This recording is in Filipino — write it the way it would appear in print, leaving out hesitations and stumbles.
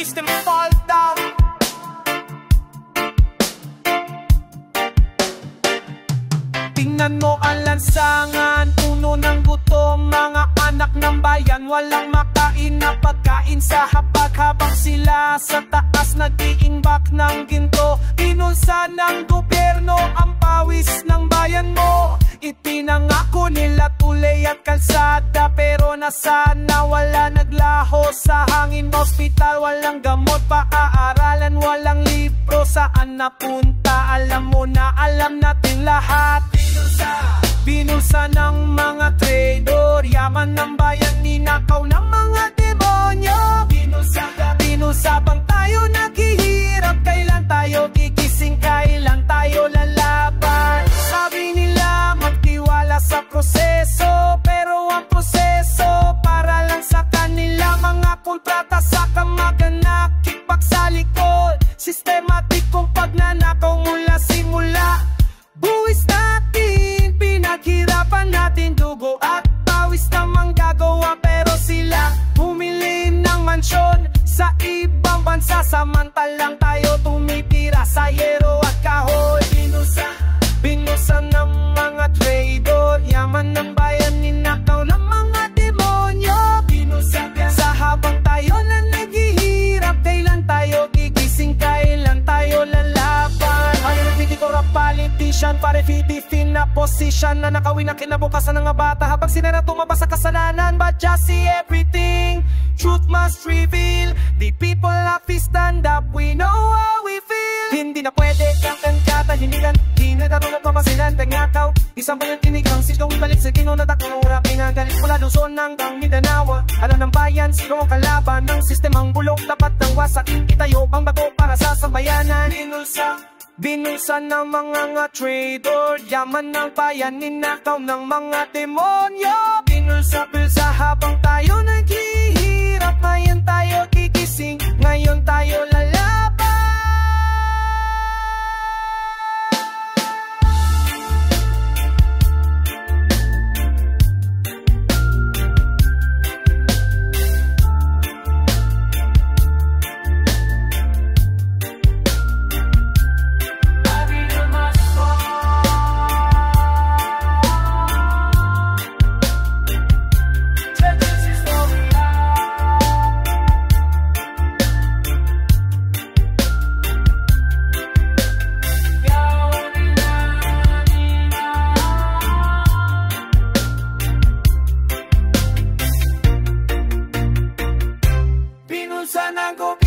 system fall down. Tingnan mo ang lansangan, puno ng gutom. Mga anak ng bayan, walang makain na pagkain sa hapag. Habang sila sa taas nag-iimbak ng ginto, pinulsa ng gobyerno ang pawis ng bayan mo. Ipinangako nila tulay at kalsada, pero nasana wala, naglaho sa hangin. Hospital, walang gamot, paaaralan, walang libro. Saan napunta? Alam mo na, alam natin lahat. Binulsa ng mga traidor, yaman ng bayan, ninakaw ng mga demonyo. Binulsa bang tayo naghihirap? Kailan tayo gigising? Kailan tayo lalaban? Sabi nila magtiwala sa proseso, pero ang proseso para lang sa kanila. Mga kontrata sa kamag-anak, kickback sa likod, sistematikong pagnanakaw mula simula. Buwis natin, pinaghirapan natin, dugo at pawis namang gagawa, pero sila bumili ng mansyon sa ibang bansa, samantalang tayo tumitira sa yero at kahoy. Binusa ng mga traidor, yaman ng bayan, ninakaw ng mga demonyo. Sa habang tayo na naghihirap, kailan tayo gigising? Kailan tayo lalaban? Corrupt politician, pare fitifin na posisyon na nakawin ang kinabukasan ng mga bata habang sila na tumaba sa kasalanan. But just see everything, truth must reveal. The people have to stand up, we know how we feel. Hindi na pwede kang katahimikan, di na tarungan mamasilan, tangakaw. Isang bayang tinigang, silong ibalik sa gino na takulura. Pinagalit mula Luzon hanggang Mindanao. Alam ng bayan, sino ang kalaban ng sistemang bulok, dapat ng wasak. Itayo ang bago para sa sambayanan. Binulsa ng mga traidor, yaman ng bayan, ninakaw ng mga demonyo. Binulsa habang tayo naghihirap, ngayon tayo gigising, ngayon tayo lalaban. Binulsa ng gobyerno